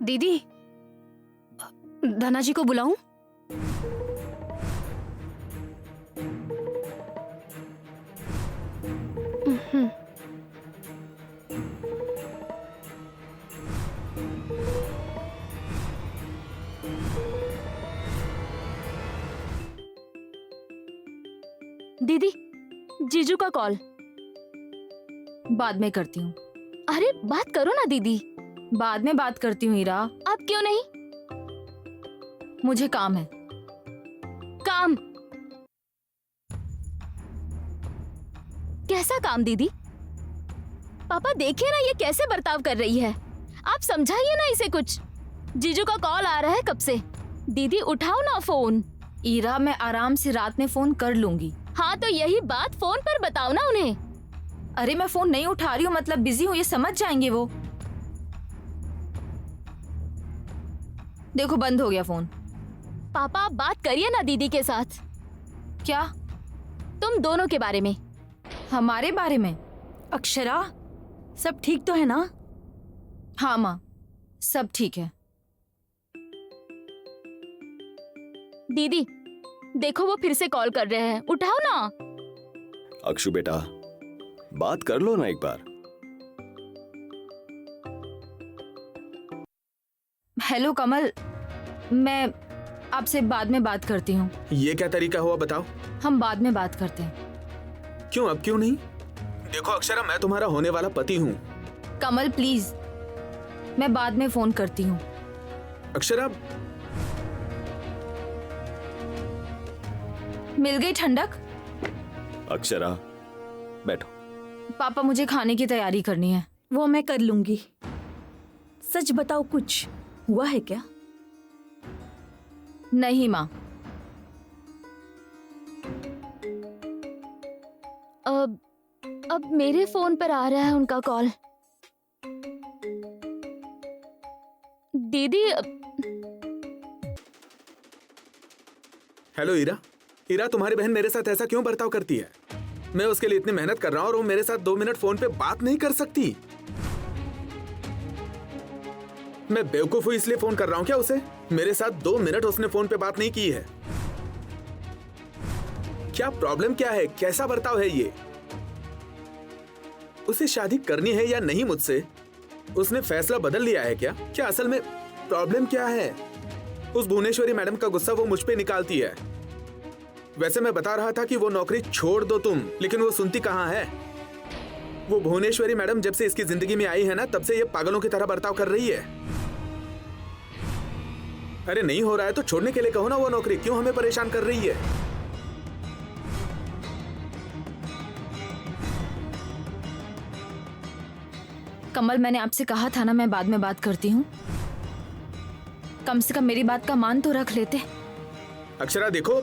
दीदी, धना जी को बुलाऊं? दीदी, जीजू का कॉल। बाद में करती हूँ। अरे बात करो ना दीदी। बाद में बात करती हूँ हीरा। अब क्यों नहीं? मुझे काम है। काम? कैसा काम दीदी? पापा देखिए ना, ये कैसे बर्ताव कर रही है। आप समझाइए ना इसे कुछ। जीजू का कॉल आ रहा है कब से। दीदी उठाओ ना फोन। हीरा, मैं आराम से रात में फोन कर लूंगी। हाँ तो यही बात फोन पर बताओ ना उन्हें। अरे मैं फोन नहीं उठा रही हूँ, मतलब बिजी हूँ, ये समझ जाएंगे वो। देखो बंद हो गया फोन। पापा आप बात करिए ना दीदी के साथ। क्या? तुम दोनों के बारे में। हमारे बारे में? अक्षरा, सब ठीक तो है ना? हाँ माँ, सब ठीक है। दीदी देखो वो फिर से कॉल कर रहे हैं, उठाओ ना। अक्षु बेटा, बात कर लो ना एक बार। हेलो कमल, मैं आपसे बाद में बात करती हूँ। ये क्या तरीका हुआ बताओ? हम बाद में बात करते हैं। क्यों, अब क्यों नहीं? देखो अक्षरा, मैं तुम्हारा होने वाला पति हूँ। कमल प्लीज, मैं बाद में फोन करती हूँ। अक्षरा, मिल गई ठंडक? अक्षरा बैठो। पापा मुझे खाने की तैयारी करनी है। वो मैं कर लूंगी। सच बताओ, कुछ हुआ है क्या? नहीं माँ। अब मेरे फोन पर आ रहा है उनका कॉल। दीदी हेलो हीरा। हीरा, तुम्हारी बहन मेरे साथ ऐसा क्यों बर्ताव करती है? मैं उसके लिए इतनी मेहनत कर रहा हूँ और वो मेरे साथ 2 मिनट फोन पे बात नहीं कर सकती। मैं बेवकूफ हूँ इसलिए फोन कर रहा हूँ क्या उसे? मेरे साथ 2 मिनट उसने फोन पे बात नहीं की है। क्या प्रॉब्लम क्या है? कैसा बर्ताव है ये? उसे शादी करनी है या नहीं मुझसे? उसने फैसला बदल लिया है क्या? क्या असल में प्रॉब्लम क्या है? उस भुवनेश्वरी मैडम का गुस्सा वो मुझ पे निकालती है। वैसे मैं बता रहा था कि वो नौकरी छोड़ दो तुम, लेकिन वो सुनती कहाँ है। वो भुवनेश्वरी मैडम जब से इसकी जिंदगी में आई है ना, तब से ये पागलों की तरह बर्ताव कर रही है। अरे नहीं हो रहा है तो छोड़ने के लिए कहो ना वो नौकरी, क्यों हमें परेशान कर रही है? कमल, मैंने आपसे कहा था ना मैं बाद में बात करती हूँ। कम से कम मेरी बात का मान तो रख लेते। अक्षरा देखो।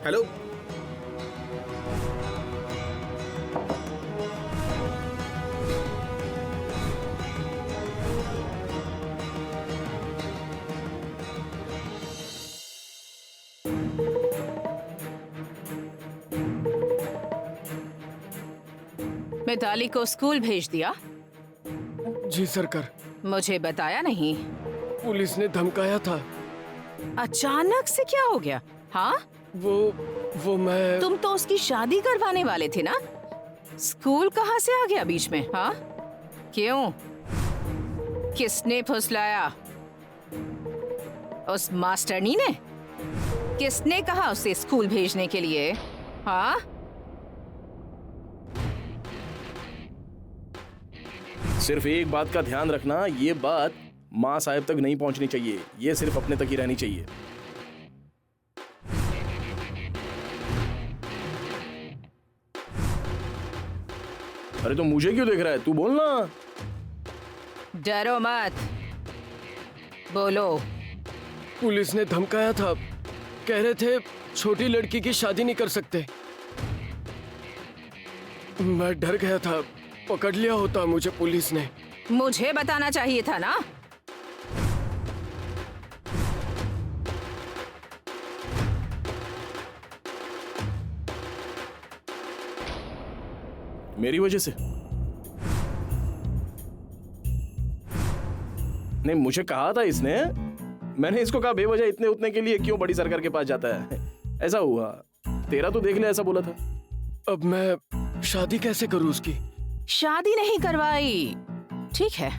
हेलो, मिताली को स्कूल भेज दिया? जी सरकार। मुझे बताया नहीं। पुलिस ने धमकाया था। अचानक से क्या हो गया? हाँ, वो मैं तुम तो उसकी शादी करवाने वाले थे ना? स्कूल कहाँ से आ गया बीच में? हाँ, क्यों? किसने फुसलाया? उस मास्टरनी ने? किसने कहा उसे स्कूल भेजने के लिए? हाँ, सिर्फ एक बात का ध्यान रखना, ये बात माँ साहब तक नहीं पहुंचनी चाहिए। ये सिर्फ अपने तक ही रहनी चाहिए। अरे तो मुझे क्यों देख रहा है? तू बोल ना। डरो मत, बोलो। पुलिस ने धमकाया था। कह रहे थे छोटी लड़की की शादी नहीं कर सकते। मैं डर गया था, पकड़ लिया होता मुझे पुलिस ने। मुझे बताना चाहिए था ना। मेरी वजह से? नहीं, मुझे कहा था इसने। मैंने इसको कहा बेवजह इतने उतने के लिए क्यों बड़ी सरकार के पास जाता है। ऐसा हुआ। तेरा तो देख ले, ऐसा बोला था। अब मैं शादी कैसे करूं उसकी? शादी नहीं करवाई, ठीक है,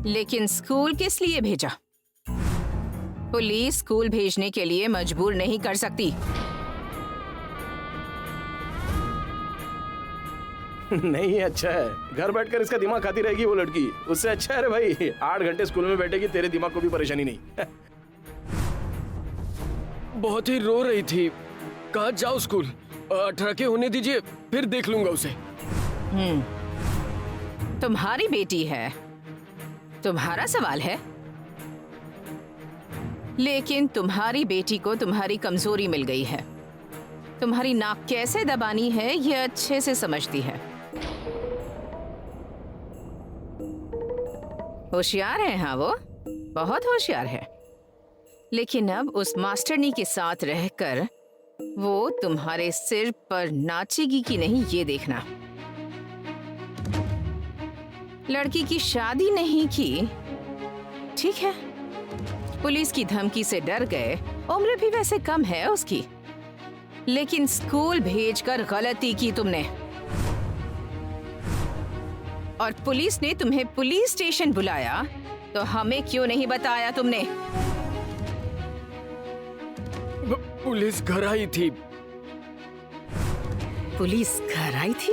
लेकिन स्कूल किस लिए भेजा? पुलिस स्कूल भेजने के लिए मजबूर नहीं कर सकती। नहीं, अच्छा है, घर बैठकर इसका दिमाग खाती रहेगी वो लड़की, उससे अच्छा है। रे भाई, 8 घंटे स्कूल में बैठेगी, तेरे दिमाग को भी परेशानी नहीं। बहुत ही रो रही थी, कहा जाओ स्कूल, 18 के होने दीजिए, फिर देख लूंगा उसे। तुम्हारी बेटी है, तुम्हारा सवाल है, लेकिन तुम्हारी बेटी को तुम्हारी कमजोरी मिल गई है। तुम्हारी नाक कैसे दबानी है ये अच्छे से समझती है। होशियार है, हाँ, वो बहुत होशियार है, लेकिन अब उस मास्टरनी के साथ रहकर वो तुम्हारे सिर पर नाचेगी कि नहीं ये देखना। लड़की की शादी नहीं की, ठीक है, पुलिस की धमकी से डर गए, उम्र भी वैसे कम है उसकी, लेकिन स्कूल भेजकर गलती की तुमने। और पुलिस ने तुम्हें पुलिस स्टेशन बुलाया तो हमें क्यों नहीं बताया तुमने? पुलिस घर आई थी। पुलिस घर आई थी?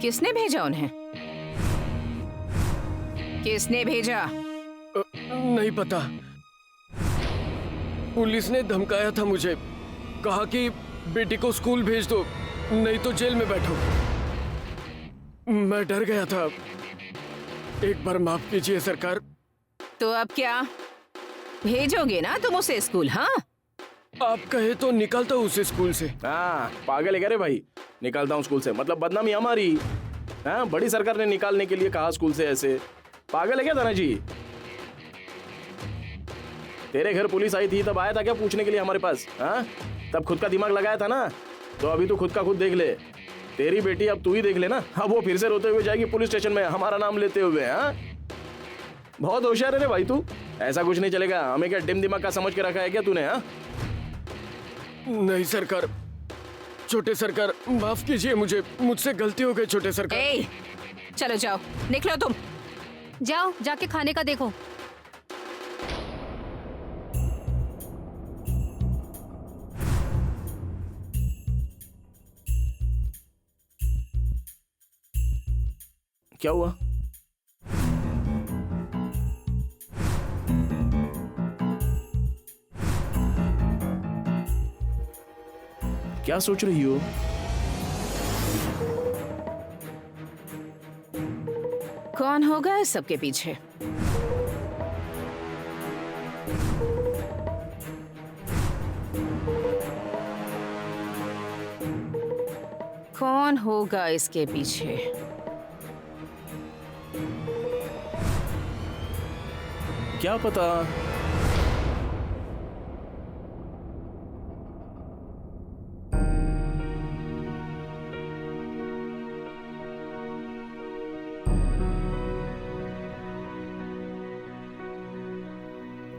किसने भेजा उन्हें? किसने भेजा? नहीं पता, पुलिस ने धमकाया था मुझे, कहा कि बेटी को स्कूल भेज दो नहीं तो जेल में बैठो। मैं डर गया था। एक बार माफ कीजिए सरकार। तो अब क्या, भेजोगे ना तुम उसे स्कूल? हाँ, आप कहे तो निकलता हूँ उसे स्कूल से। हाँ, पागल है क्या रे भाई? निकालता हूँ स्कूल से मतलब बदनामी हमारी। हाँ, बड़ी सरकार ने निकालने के लिए कहा स्कूल से, ऐसे पागल है क्या धना जी? तेरे घर पुलिस आई थी तब आया था क्या पूछने के लिए हमारे पास? हाँ, तब खुद का दिमाग लगाया था ना, तो अभी तो खुद का खुद देख ले। तेरी बेटी अब तू ही देख ले ना, अब वो फिर से रोते हुए जाएगी पुलिस स्टेशन में हमारा नाम लेते हुए। हाँ, बहुत होशियार है रे भाई तू। ऐसा कुछ नहीं चलेगा। हमें क्या डिम दिमाग का समझ के रखा है क्या तूने? हाँ, नहीं सरकार, छोटे सरकार माफ कीजिए मुझे, मुझसे गलती हो गई छोटे सरकार। ए, चलो जाओ, निकलो तुम। जाओ, जाके खाने का देखो। क्या हुआ? क्या सोच रही हो? कौन होगा इस सबके पीछे? कौन होगा इसके पीछे? क्या पता।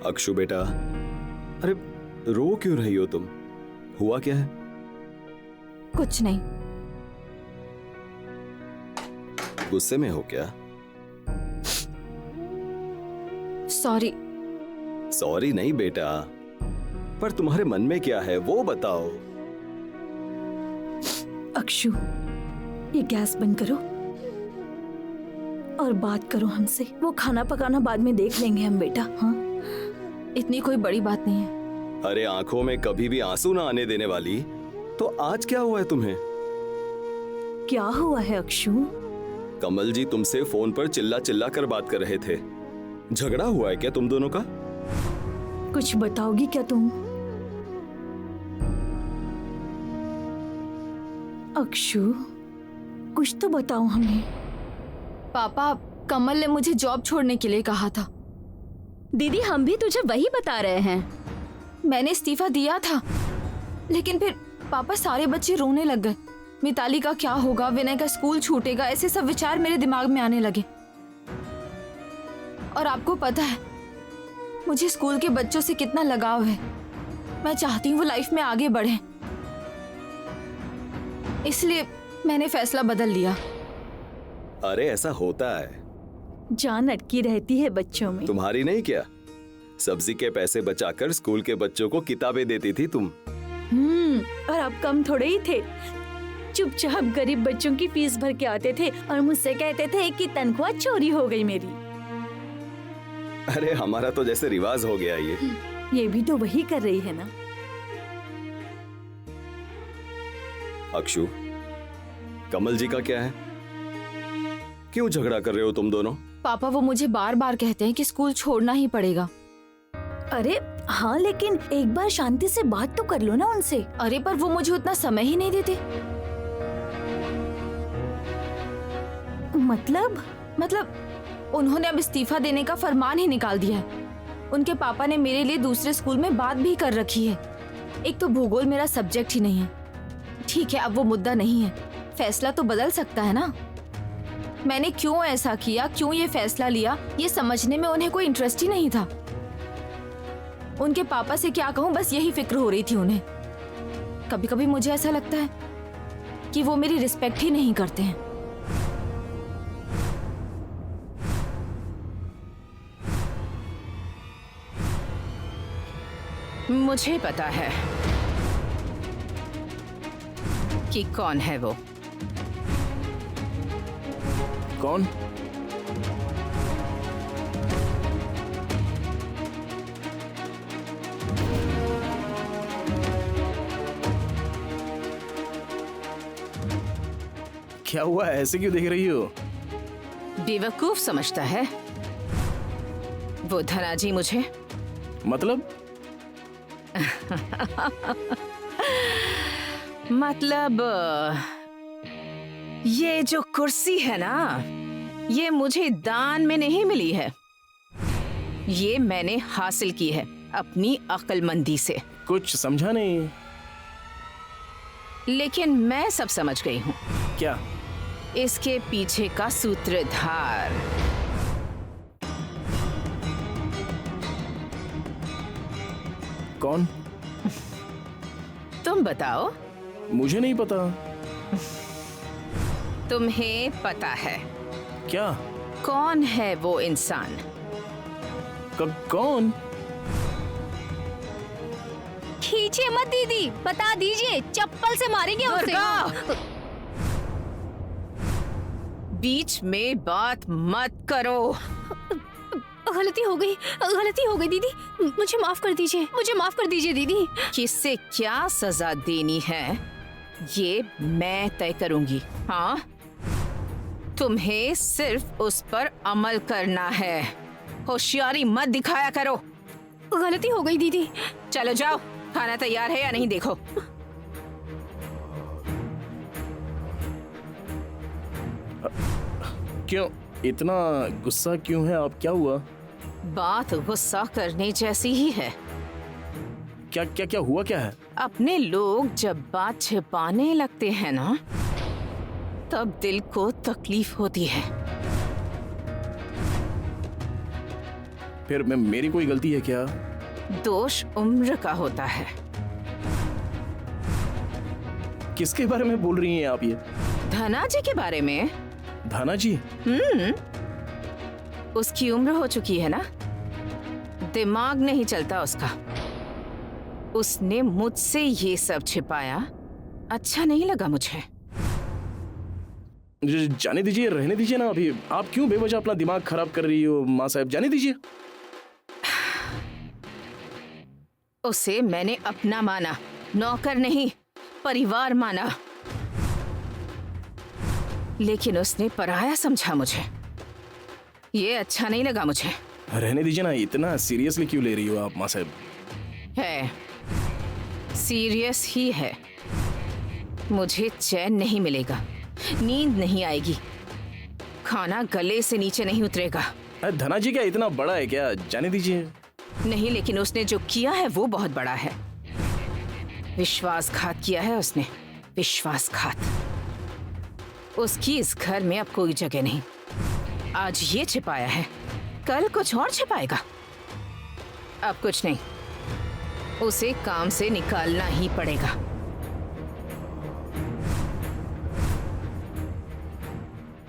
अक्षु बेटा, अरे रो क्यों रही हो तुम? हुआ क्या है? कुछ नहीं। गुस्से में हो क्या? सॉरी। सॉरी नहीं बेटा, पर तुम्हारे मन में क्या है वो बताओ। अक्षु, ये गैस बंद करो और बात करो हमसे। वो खाना पकाना बाद में देख लेंगे हम बेटा। हाँ, इतनी कोई बड़ी बात नहीं है। अरे आंखों में कभी भी आंसू ना आने देने वाली, तो आज क्या हुआ है तुम्हें? क्या हुआ है अक्षु? कमल जी तुमसे फोन पर चिल्ला चिल्ला कर बात कर रहे थे। झगड़ा हुआ है क्या तुम दोनों का? कुछ बताओगी क्या तुम? अक्षु, कुछ तो बताओ हमें। पापा, कमल ने मुझे जॉब छोड़ने के लिए कहा था। दीदी, हम भी तुझे वही बता रहे हैं। मैंने इस्तीफा दिया था, लेकिन फिर पापा सारे बच्चे रोने लग गए। मिताली का क्या होगा, विनय का स्कूल छूटेगा, ऐसे सब विचार मेरे दिमाग में आने लगे। और आपको पता है मुझे स्कूल के बच्चों से कितना लगाव है। मैं चाहती हूँ वो लाइफ में आगे बढ़े, इसलिए मैंने फैसला बदल लिया। अरे ऐसा होता है, जान अटकी रहती है बच्चों में। तुम्हारी नहीं क्या? सब्जी के पैसे बचाकर स्कूल के बच्चों को किताबें देती थी तुम। और आप कम थोड़े ही थे, चुपचाप गरीब बच्चों की फीस भर के आते थे और मुझसे कहते थे कि तनख्वाह चोरी हो गई मेरी। अरे हमारा तो जैसे रिवाज हो गया ये भी तो वही कर रही है ना। अक्षु, कमल जी का क्या है? क्यों झगड़ा कर रहे हो तुम दोनों? पापा वो मुझे बार बार कहते हैं कि स्कूल छोड़ना ही पड़ेगा। अरे हाँ, लेकिन एक बार शांति से बात तो कर लो ना उनसे। अरे पर वो मुझे उतना समय ही नहीं देते। मतलब उन्होंने अब इस्तीफा देने का फरमान ही निकाल दिया है। उनके पापा ने मेरे लिए दूसरे स्कूल में बात भी कर रखी है। एक तो भूगोल मेरा सब्जेक्ट ही नहीं है। ठीक है, अब वो मुद्दा नहीं है, फैसला तो बदल सकता है ना। मैंने क्यों ऐसा किया, क्यों ये फैसला लिया, ये समझने में उन्हें कोई इंटरेस्ट ही नहीं था। उनके पापा से क्या कहूँ, बस यही फिक्र हो रही थी उन्हें। कभी कभी मुझे ऐसा लगता है कि वो मेरी रिस्पेक्ट ही नहीं करते हैं। मुझे पता है कि कौन है वो। कौन? क्या हुआ, ऐसे क्यों देख रही हो? बेवकूफ समझता है वो धनाजी मुझे। मतलब? मतलब ये जो कुर्सी है ना, ये मुझे दान में नहीं मिली है, ये मैंने हासिल की है अपनी अक्लमंदी से। कुछ समझा नहीं। लेकिन मैं सब समझ गई हूँ। क्या? इसके पीछे का सूत्रधार। कौन? तुम बताओ। मुझे नहीं पता। तुम्हें पता है क्या? कौन है वो इंसान? कौन? खींचिए मत दीदी, बता दीजिए, चप्पल से मारेंगे उसे। दुर्गा! बीच में बात मत करो। गलती हो गई दीदी, मुझे माफ कर दीजिए दीदी। किससे क्या सजा देनी है ये मैं तय करूंगी। हाँ, तुम्हें सिर्फ उस पर अमल करना है, होशियारी मत दिखाया करो। गलती हो गई दीदी। चलो जाओ, खाना तैयार है या नहीं देखो। क्यों इतना गुस्सा क्यों है आप? क्या हुआ? बात गुस्सा करने जैसी ही है। क्या क्या क्या हुआ? क्या है? अपने लोग जब बात छिपाने लगते हैं ना, तब दिल को तकलीफ होती है। फिर मेरी कोई गलती है क्या? दोष उम्र का होता है। किसके बारे में बोल रही हैं आप ये? धना जी के बारे में। धाना जी? उसकी उम्र हो चुकी है ना, दिमाग नहीं चलता उसका। उसने मुझसे ये सब छिपाया, अच्छा नहीं लगा मुझे। जाने दीजिए, रहने दीजिए ना। अभी आप क्यों बेवजह अपना दिमाग खराब कर रही हो माँ साहब? जाने दीजिए। उसे मैंने अपना माना, नौकर नहीं, परिवार माना। लेकिन उसने पराया समझा मुझे, ये अच्छा नहीं लगा मुझे। रहने दीजिए ना, इतना सीरियसली क्यों ले रही हो आप माँ साहब? है, सीरियस ही है। मुझे चैन नहीं मिलेगा, नींद नहीं आएगी, खाना गले से नीचे नहीं उतरेगा। धना जी क्या इतना बड़ा है क्या? जाने दीजिए। नहीं, लेकिन उसने जो किया है वो बहुत बड़ा है। विश्वासघात किया है उसने, विश्वासघात। उसकी इस घर में अब कोई जगह नहीं। आज ये छिपाया है, कल कुछ और छिपाएगा। अब कुछ नहीं, उसे काम से निकालना ही पड़ेगा।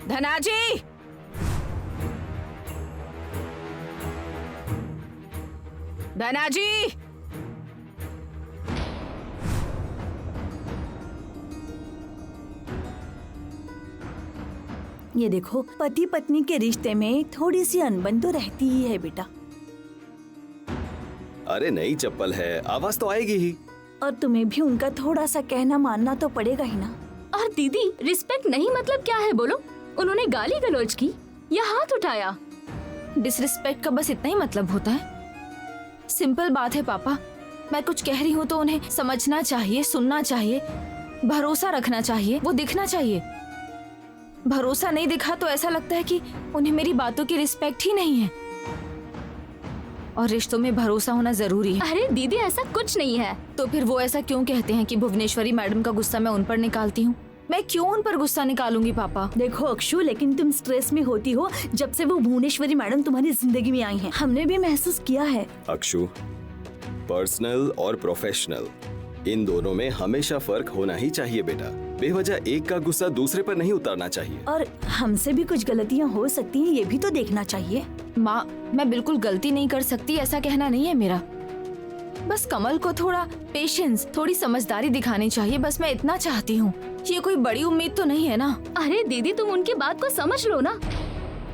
धनाजी, धनाजी, ये देखो, पति पत्नी के रिश्ते में थोड़ी सी अनबन तो रहती ही है बेटा। अरे नई चप्पल है, आवाज तो आएगी ही। और तुम्हें भी उनका थोड़ा सा कहना मानना तो पड़ेगा ही ना। और दीदी, रिस्पेक्ट नहीं मतलब क्या है बोलो? उन्होंने गाली गलौज की या हाथ उठाया? डिसरिस्पेक्ट का बस इतना ही मतलब होता है। सिंपल बात है पापा, मैं कुछ कह रही हूँ तो उन्हें समझना चाहिए, सुनना चाहिए, भरोसा रखना चाहिए, वो दिखना चाहिए। भरोसा नहीं दिखा तो ऐसा लगता है कि उन्हें मेरी बातों की रिस्पेक्ट ही नहीं है। और रिश्तों में भरोसा होना जरूरी है। अरे दीदी, ऐसा कुछ नहीं है। तो फिर वो ऐसा क्यों कहते हैं कि भुवनेश्वरी मैडम का गुस्सा मैं उन पर निकालती हूँ? मैं क्यों उन पर गुस्सा निकालूंगी पापा? देखो अक्षु, लेकिन तुम स्ट्रेस में होती हो जब से वो भुवनेश्वरी मैडम तुम्हारी जिंदगी में आई हैं। हमने भी महसूस किया है। अक्षु, पर्सनल और प्रोफेशनल इन दोनों में हमेशा फर्क होना ही चाहिए बेटा। बेवजह एक का गुस्सा दूसरे पर नहीं उतारना चाहिए। और हमसे भी कुछ गलतियाँ हो सकती हैं, ये भी तो देखना चाहिए। माँ, मैं बिल्कुल गलती नहीं कर सकती ऐसा कहना नहीं है मेरा। बस कमल को थोड़ा पेशेंस, थोड़ी समझदारी दिखानी चाहिए, बस मैं इतना चाहती हूँ। ये कोई बड़ी उम्मीद तो नहीं है ना। अरे दीदी, तुम उनकी बात को समझ लो ना।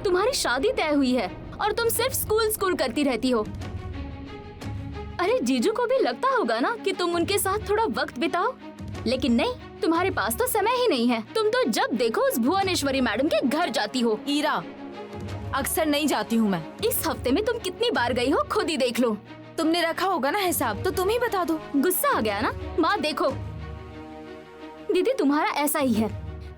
तुम्हारी शादी तय हुई है और तुम सिर्फ स्कूल स्कूल करती रहती हो। अरे जीजू को भी लगता होगा ना कि तुम उनके साथ थोड़ा वक्त बिताओ, लेकिन नहीं, तुम्हारे पास तो समय ही नहीं है। तुम तो जब देखो उस भुवनेश्वरी मैडम के घर जाती हो। ईरा, अक्सर नहीं जाती हूँ मैं। इस हफ्ते में तुम कितनी बार गई हो खुद ही देख लो। तुमने रखा होगा ना हिसाब, तो तुम ही बता दो। गुस्सा आ गया ना? माँ देखो दीदी, तुम्हारा ऐसा ही है,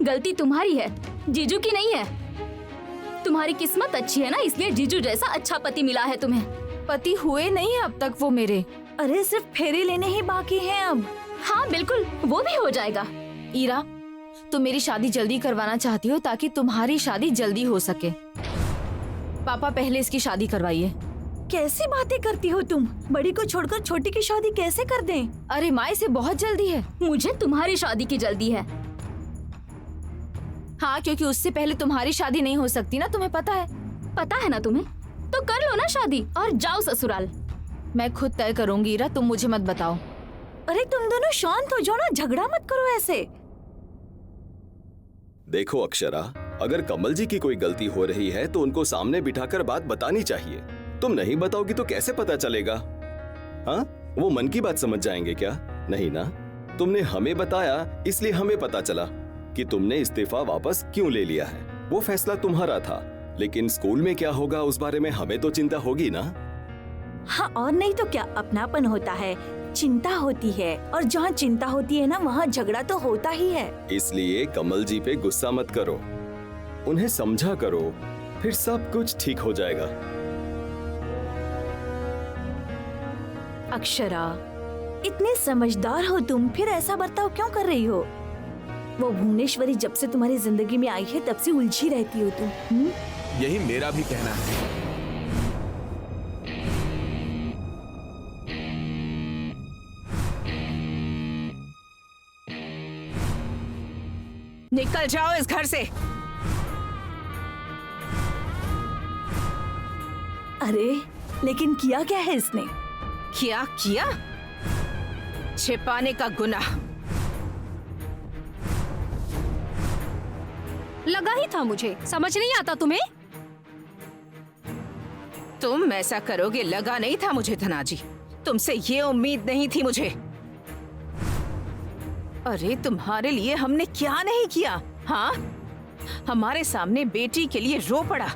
गलती तुम्हारी है, जीजू की नहीं है। तुम्हारी किस्मत अच्छी है ना, इसलिए जीजू जैसा अच्छा पति मिला है तुम्हें। पति हुए नहीं है अब तक वो मेरे। अरे सिर्फ फेरे लेने ही बाकी हैं अब। हाँ बिल्कुल, वो भी हो जाएगा। ईरा, तुम मेरी शादी जल्दी करवाना चाहती हो ताकि तुम्हारी शादी जल्दी हो सके। पापा पहले इसकी शादी करवाइए। कैसी बातें करती हो तुम? बड़ी को छोड़कर छोटी की शादी कैसे कर दें? अरे माँ, इसे बहुत जल्दी है। मुझे तुम्हारी शादी की जल्दी है। हाँ, क्योंकि उससे पहले तुम्हारी शादी नहीं हो सकती ना, तुम्हें पता है। पता है ना तुम्हें, तो कर लो ना शादी और जाओ ससुराल। मैं खुद तय करूंगी ईरा, तुम मुझे मत बताओ। अरे तुम दोनों शांत हो जाओ ना, झगड़ा मत करो ऐसे। देखो अक्षरा, अगर कमल जी की कोई गलती हो रही है तो उनको सामने बिठाकर बात बतानी चाहिए। तुम नहीं बताओगी तो कैसे पता चलेगा? हाँ, वो मन की बात समझ जाएंगे क्या? नहीं ना। तुमने हमें बताया इसलिए हमें पता चला कि तुमने इस्तीफा वापस क्यों ले लिया है। वो फैसला तुम्हारा था, लेकिन स्कूल में क्या होगा उस बारे में हमें तो चिंता होगी ना। हाँ, और नहीं तो क्या, अपनापन होता है, चिंता होती है, और जहाँ चिंता होती है ना, वहाँ झगड़ा तो होता ही है। इसलिए कमल जी पे गुस्सा मत करो, उन्हें समझा करो, फिर सब कुछ ठीक हो जाएगा। अक्षरा, इतने समझदार हो तुम, फिर ऐसा बर्ताव क्यों कर रही हो? वो भुवनेश्वरी जब से तुम्हारी जिंदगी में आई है तब से उलझी रहती हो तुम। यही मेरा भी कहना है। निकल जाओ इस घर से। अरे लेकिन किया क्या है इसने? क्या किया? छिपाने का गुनाह। लगा ही था मुझे, समझ नहीं आता तुम्हें? तुम ऐसा करोगे लगा नहीं था मुझे धनाजी, तुमसे ये उम्मीद नहीं थी मुझे। अरे तुम्हारे लिए हमने क्या नहीं किया? हाँ, हमारे सामने बेटी के लिए रो पड़ा,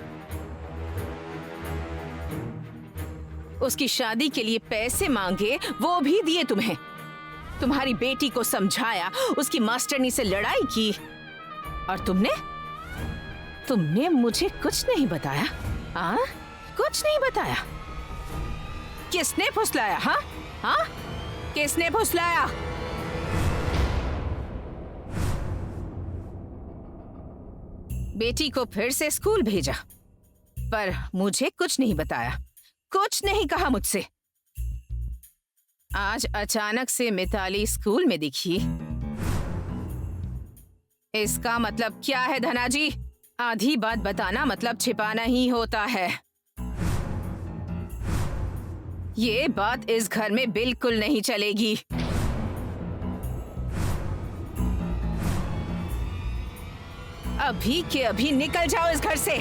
उसकी शादी के लिए पैसे मांगे, वो भी दिए तुम्हें। तुम्हारी बेटी को समझाया, उसकी मास्टरनी से लड़ाई की, और तुमने मुझे कुछ नहीं बताया। हाँ, कुछ नहीं बताया। किसने फुसलाया? हाँ हाँ, किसने फुसलाया? बेटी को फिर से स्कूल भेजा, पर मुझे कुछ नहीं बताया, कुछ नहीं कहा मुझसे। आज अचानक से मिताली स्कूल में दिखी। इसका मतलब क्या है धना जी? आधी बात बताना मतलब छिपाना ही होता है। ये बात इस घर में बिल्कुल नहीं चलेगी। अभी के अभी निकल जाओ इस घर से।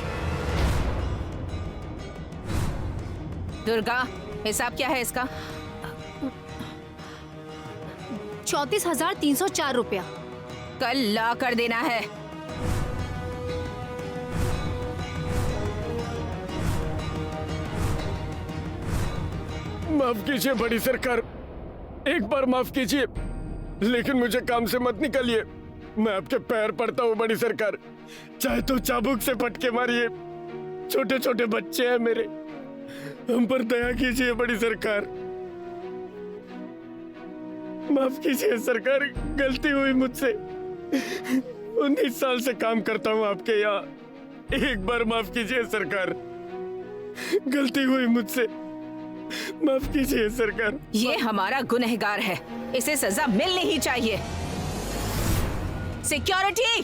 दुर्गा, हिसाब क्या है इसका? 34,304 रुपया। कल ला कर देना है। माफ कीजिए बड़ी सरकार, एक बार माफ कीजिए, लेकिन मुझे काम से मत निकालिए। मैं आपके पैर पड़ता हूँ बड़ी सरकार, चाहे तो चाबुक से फटके मारिए। छोटे छोटे बच्चे हैं मेरे, हम पर दया कीजिए बड़ी सरकार। माफ कीजिए सरकार, गलती हुई मुझसे। 19 साल से काम करता हूँ आपके यहाँ, एक बार माफ कीजिए सरकार, गलती हुई मुझसे, माफ कीजिए सरकार। ये हमारा गुनहगार है, इसे सजा मिलनी ही चाहिए। सिक्योरिटी,